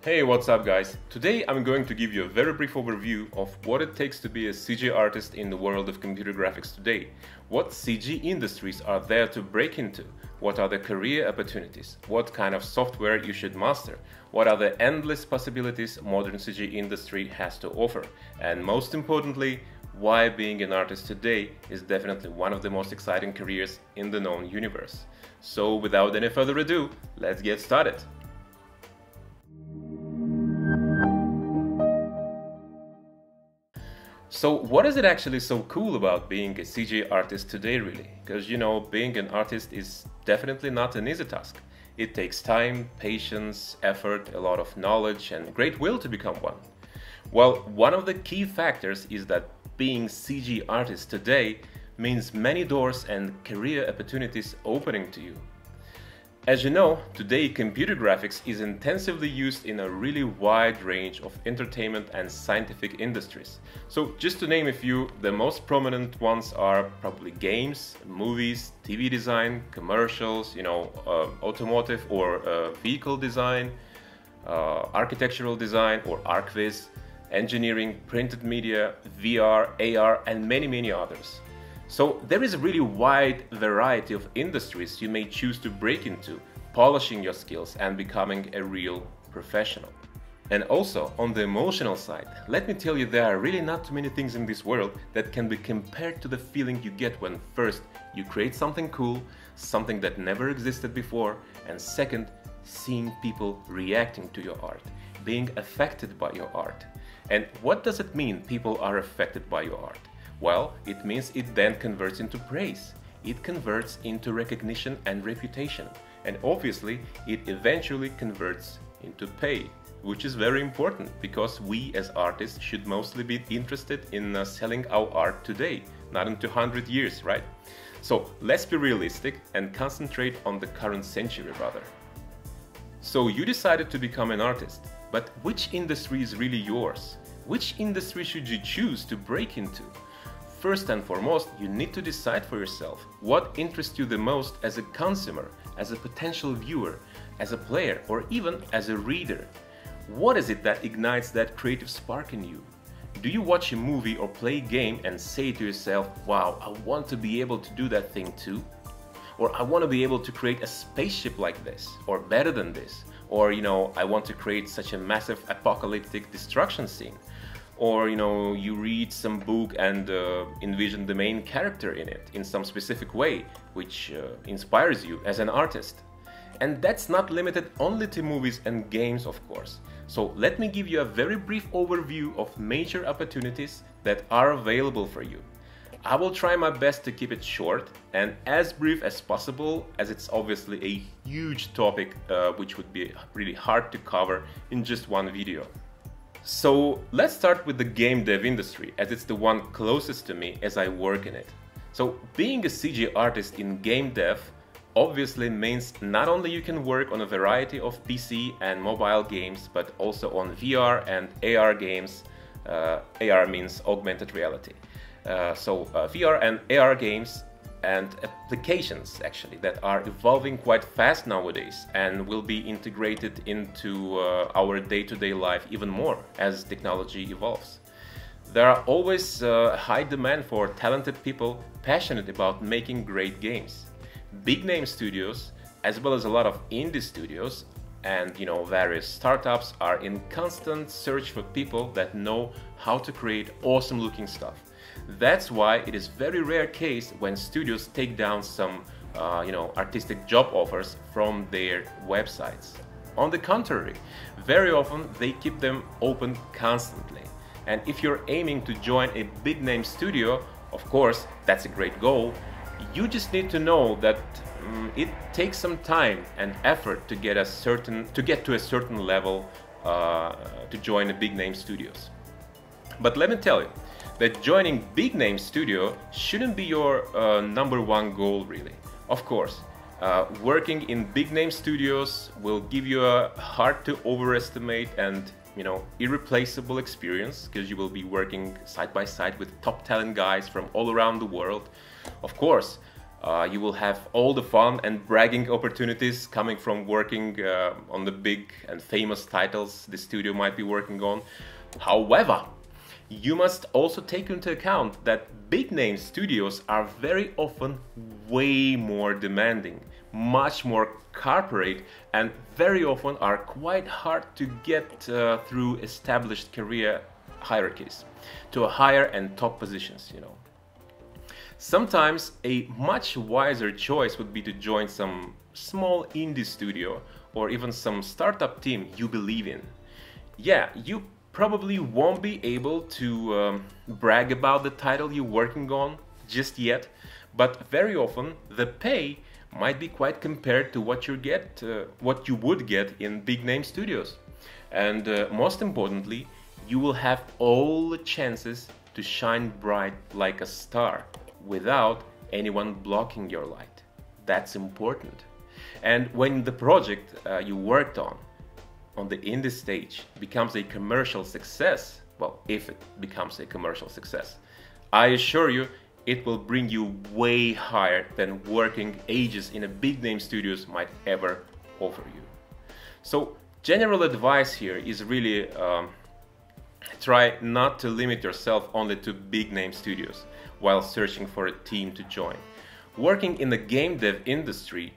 Hey, what's up guys? Today I'm going to give you a very brief overview of what it takes to be a CG artist in the world of computer graphics today. What CG industries are there to break into? What are the career opportunities? What kind of software you should master? What are the endless possibilities modern CG industry has to offer? And most importantly, why being an artist today is definitely one of the most exciting careers in the known universe. So without any further ado, let's get started. So what is it actually so cool about being a CG artist today really? Because being an artist is definitely not an easy task. It takes time, patience, effort, a lot of knowledge and great will to become one. Well, one of the key factors is that being CG artist today means many doors and career opportunities opening to you. As you know, today computer graphics is intensively used in a really wide range of entertainment and scientific industries. So just to name a few, the most prominent ones are probably games, movies, TV design, commercials, automotive or vehicle design, architectural design or archviz, engineering, printed media, VR, AR and many others. So there is a really wide variety of industries you may choose to break into, polishing your skills and becoming a real professional. And also, on the emotional side, let me tell you there are really not too many things in this world that can be compared to the feeling you get when first you create something cool, something that never existed before, and second, seeing people reacting to your art, being affected by your art. And what does it mean people are affected by your art? Well, it means it then converts into praise. It converts into recognition and reputation. And obviously, it eventually converts into pay, which is very important because we as artists should mostly be interested in selling our art today, not in 200 years, right? So let's be realistic and concentrate on the current century rather. So you decided to become an artist, but which industry is really yours? Which industry should you choose to break into? First and foremost, you need to decide for yourself what interests you the most as a consumer, as a potential viewer, as a player, or even as a reader. What is it that ignites that creative spark in you? Do you watch a movie or play a game and say to yourself, wow, I want to be able to do that thing too? Or I want to be able to create a spaceship like this, or better than this. Or, I want to create such a massive apocalyptic destruction scene. Or, you read some book and envision the main character in it in some specific way, which inspires you as an artist. And that's not limited only to movies and games, of course. So let me give you a very brief overview of major opportunities that are available for you. I will try my best to keep it short and as brief as possible, as it's obviously a huge topic which would be really hard to cover in just one video. So let's start with the game dev industry, as it's the one closest to me as I work in it. So being a CG artist in game dev obviously means not only you can work on a variety of PC and mobile games, but also on VR and AR games. AR means augmented reality. VR and AR games and applications actually that are evolving quite fast nowadays and will be integrated into our day-to-day life even more as technology evolves. There are always high demand for talented people passionate about making great games. Big name studios as well as a lot of indie studios and various startups are in constant search for people that know how to create awesome looking stuff. That's why it is very rare case when studios take down some artistic job offers from their websites. On the contrary, very often they keep them open constantly. And if you're aiming to join a big name studio, of course, that's a great goal. You just need to know that it takes some time and effort to get to a certain level to join a big name studios. But let me tell you that joining big name studio shouldn't be your number one goal really. Of course, working in big name studios will give you a hard to overestimate and irreplaceable experience because you will be working side by side with top talent guys from all around the world. Of course, You will have all the fun and bragging opportunities coming from working on the big and famous titles the studio might be working on. However, you must also take into account that big name studios are very often way more demanding, much more corporate, and very often are quite hard to get through established career hierarchies to a higher and top positions, you know. Sometimes a much wiser choice would be to join some small indie studio or even some startup team you believe in. Yeah, you probably won't be able to brag about the title you're working on just yet, but very often the pay might be quite compared to what you would get in big name studios. And most importantly, you will have all the chances to shine bright like a star without anyone blocking your light. That's important. And when the project you worked on the indie stage becomes a commercial success, well, if it becomes a commercial success, I assure you it will bring you way higher than working ages in a big name studios might ever offer you. So general advice here is really try not to limit yourself only to big name studios while searching for a team to join. Working in the game dev industry,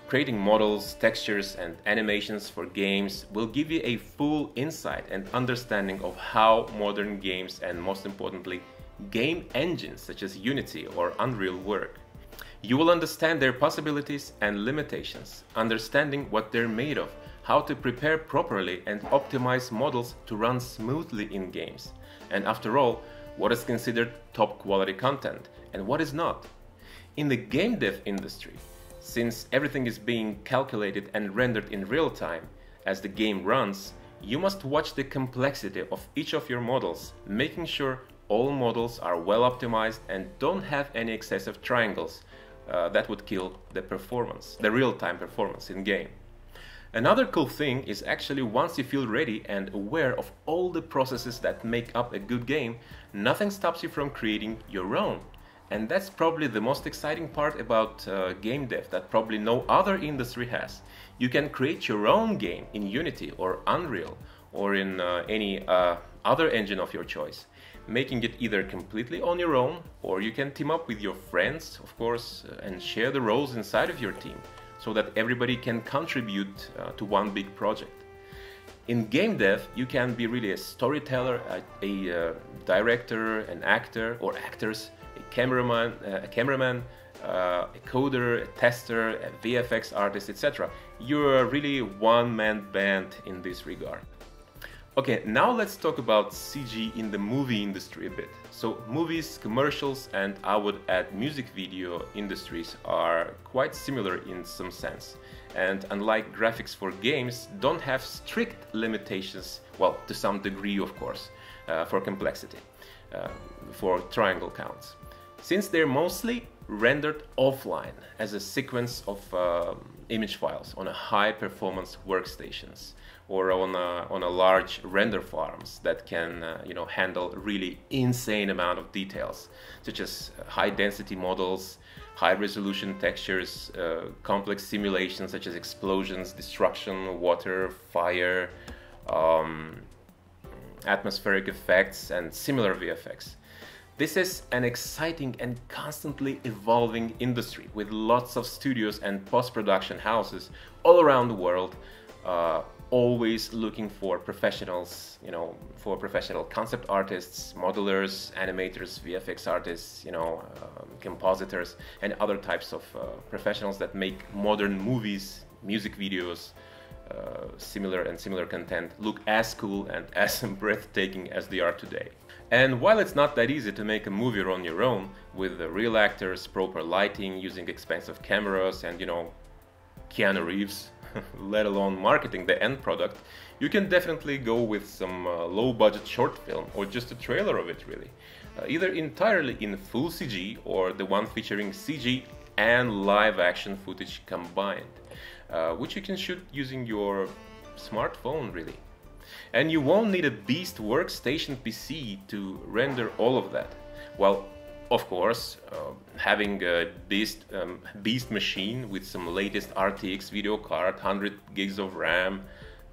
creating models, textures and animations for games will give you a full insight and understanding of how modern games and most importantly game engines such as Unity or Unreal work. You will understand their possibilities and limitations, understanding what they're made of, how to prepare properly and optimize models to run smoothly in games, and after all, what is considered top quality content and what is not. In the game dev industry, since everything is being calculated and rendered in real time as the game runs, you must watch the complexity of each of your models, making sure all models are well optimized and don't have any excessive triangles that would kill the performance, the real-time performance in game. Another cool thing is actually once you feel ready and aware of all the processes that make up a good game, nothing stops you from creating your own. And that's probably the most exciting part about game dev that probably no other industry has. You can create your own game in Unity or Unreal or in any other engine of your choice, making it either completely on your own, or you can team up with your friends, of course, and share the roles inside of your team so that everybody can contribute to one big project. In game dev, you can be really a storyteller, a director, an actor or actors, a cameraman, a coder, a tester, a VFX artist, etc. You're really a one-man band in this regard. Okay, now let's talk about CG in the movie industry a bit. So movies, commercials, and I would add music video industries are quite similar in some sense. And unlike graphics for games, don't have strict limitations, well, to some degree of course, for complexity, for triangle counts. Since they're mostly rendered offline as a sequence of image files on a high performance workstations or on a large render farms that can handle really insane amount of details such as high density models, high resolution textures, complex simulations such as explosions, destruction, water, fire, atmospheric effects and similar VFX. This is an exciting and constantly evolving industry with lots of studios and post-production houses all around the world, always looking for professionals, for professional concept artists, modelers, animators, VFX artists, compositors, and other types of professionals that make modern movies, music videos, similar content look as cool and as breathtaking as they are today. And while it's not that easy to make a movie on your own with real actors, proper lighting, using expensive cameras and Keanu Reeves, let alone marketing the end product, you can definitely go with some low-budget short film or just a trailer of it really. Either entirely in full CG or the one featuring CG and live action footage combined, which you can shoot using your smartphone really. And you won't need a beast workstation PC to render all of that. While Of course, having a beast machine with some latest RTX video card, 100 gigs of RAM,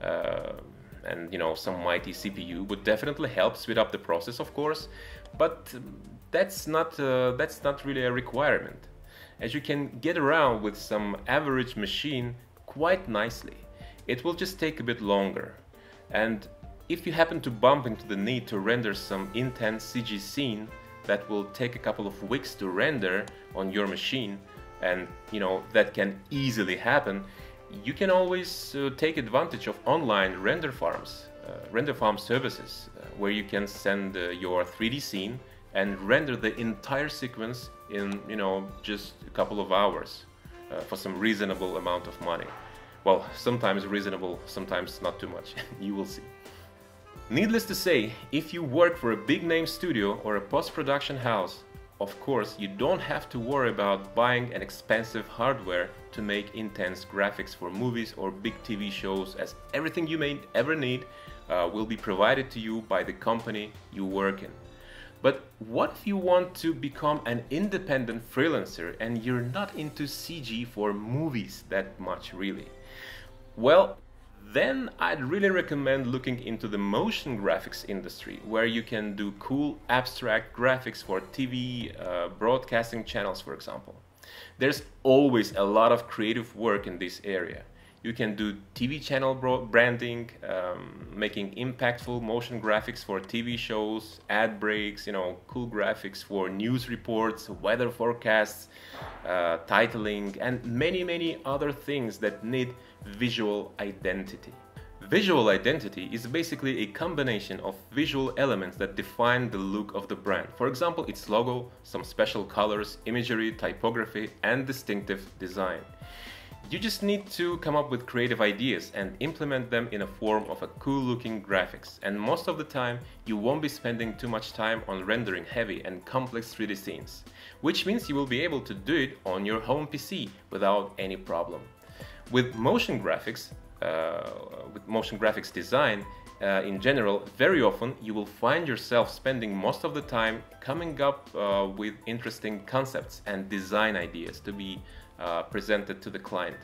and some mighty CPU would definitely help speed up the process, of course, but that's not really a requirement, as you can get around with some average machine quite nicely. It will just take a bit longer, and if you happen to bump into the need to render some intense CG scene that will take a couple of weeks to render on your machine, and that can easily happen, you can always take advantage of online render farm services, where you can send your 3D scene and render the entire sequence in just a couple of hours for some reasonable amount of money. Well, sometimes reasonable, sometimes not too much. You will see. Needless to say, if you work for a big name studio or a post-production house, of course you don't have to worry about buying an expensive hardware to make intense graphics for movies or big TV shows, as everything you may ever need will be provided to you by the company you work in. But what if you want to become an independent freelancer and you're not into CG for movies that much really? Well, then I'd really recommend looking into the motion graphics industry, where you can do cool abstract graphics for TV broadcasting channels, for example. There's always a lot of creative work in this area. You can do TV channel branding, making impactful motion graphics for TV shows, ad breaks, cool graphics for news reports, weather forecasts, titling, and many other things that need visual identity. Visual identity is basically a combination of visual elements that define the look of the brand. For example, its logo, some special colors, imagery, typography, and distinctive design. You just need to come up with creative ideas and implement them in a form of a cool looking graphics, and most of the time you won't be spending too much time on rendering heavy and complex 3D scenes, which means you will be able to do it on your home PC without any problem. With motion graphics design in general, very often you will find yourself spending most of the time coming up with interesting concepts and design ideas to be presented to the client,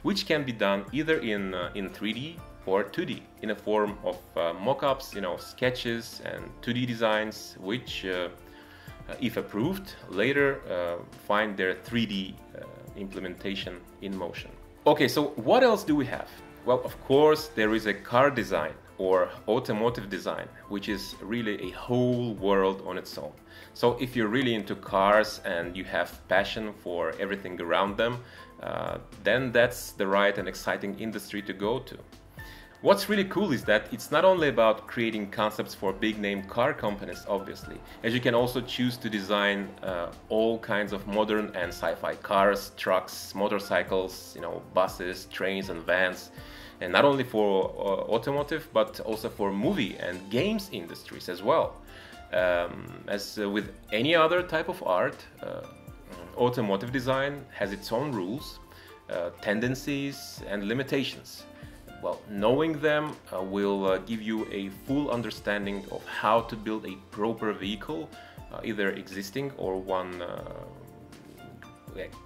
which can be done either in 3D or 2D in a form of mock-ups, sketches and 2D designs, which, if approved, later find their 3D implementation in motion. Okay, so what else do we have? Well, of course, there is a car design or automotive design, which is really a whole world on its own. So if you're really into cars and you have passion for everything around them, then that's the right and exciting industry to go to. What's really cool is that it's not only about creating concepts for big name car companies, obviously, as you can also choose to design all kinds of modern and sci-fi cars, trucks, motorcycles, buses, trains and vans. And not only for automotive, but also for movie and games industries as well. As with any other type of art, automotive design has its own rules, tendencies and limitations. Well, knowing them will give you a full understanding of how to build a proper vehicle, either existing or one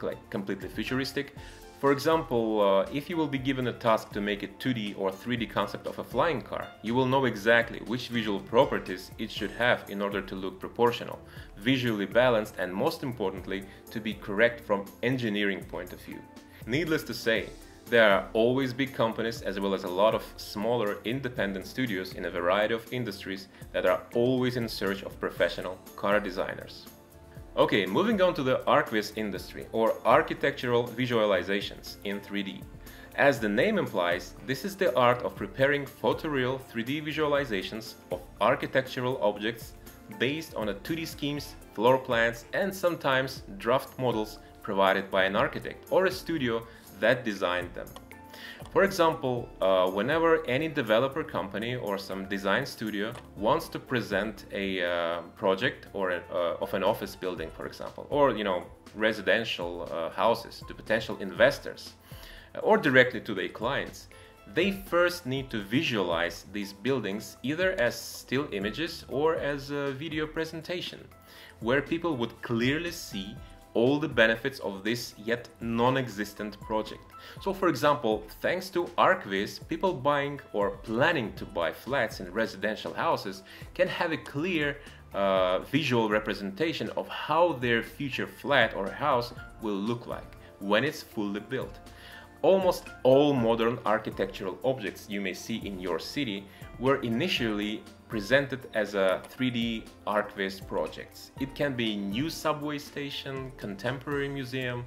like completely futuristic. For example, if you will be given a task to make a 2D or 3D concept of a flying car, you will know exactly which visual properties it should have in order to look proportional, visually balanced, and most importantly, to be correct from engineering point of view. Needless to say, there are always big companies as well as a lot of smaller independent studios in a variety of industries that are always in search of professional car designers. Okay, moving on to the ArchViz industry, or architectural visualizations in 3D. As the name implies, this is the art of preparing photoreal 3D visualizations of architectural objects based on a 2D schemes, floor plans, and sometimes draft models provided by an architect or a studio that designed them. For example, whenever any developer company or some design studio wants to present a project or of an office building, for example, or residential houses to potential investors or directly to their clients, they first need to visualize these buildings either as still images or as a video presentation, where people would clearly see all the benefits of this yet non-existent project. So for example, thanks to ArcViz, people buying or planning to buy flats in residential houses can have a clear visual representation of how their future flat or house will look like when it's fully built. Almost all modern architectural objects you may see in your city were initially presented as a 3D ArcViz projects. It can be new subway station, contemporary museum,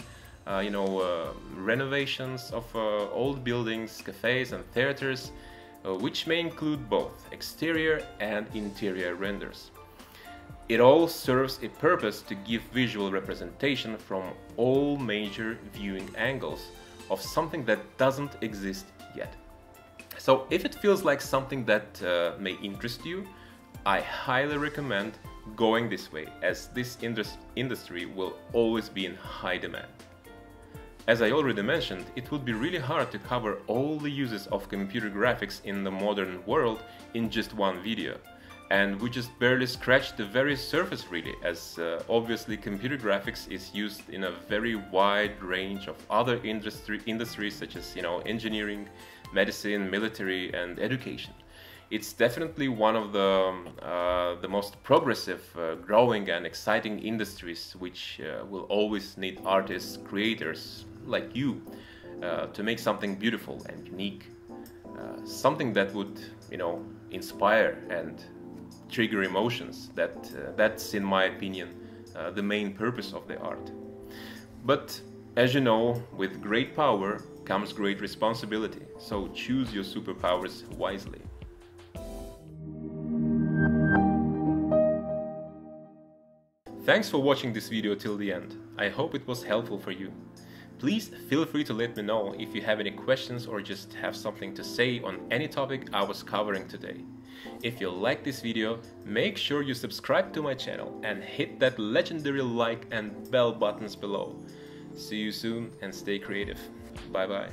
renovations of old buildings, cafes and theaters, which may include both exterior and interior renders. It all serves a purpose to give visual representation from all major viewing angles of something that doesn't exist yet. So if it feels like something that may interest you, I highly recommend going this way, as this industry will always be in high demand. As I already mentioned, it would be really hard to cover all the uses of computer graphics in the modern world in just one video. And we just barely scratched the very surface really, as obviously computer graphics is used in a very wide range of other industries such as engineering, medicine, military and education. It's definitely one of the most progressive, growing and exciting industries, which will always need artists, creators like you to make something beautiful and unique, something that would inspire and trigger emotions. That's, in my opinion, the main purpose of the art. But as you know, with great power comes great responsibility, so choose your superpowers wisely. Thanks for watching this video till the end. I hope it was helpful for you. Please feel free to let me know if you have any questions or just have something to say on any topic I was covering today. If you like this video, make sure you subscribe to my channel and hit that legendary like and bell buttons below. See you soon and stay creative. Bye bye.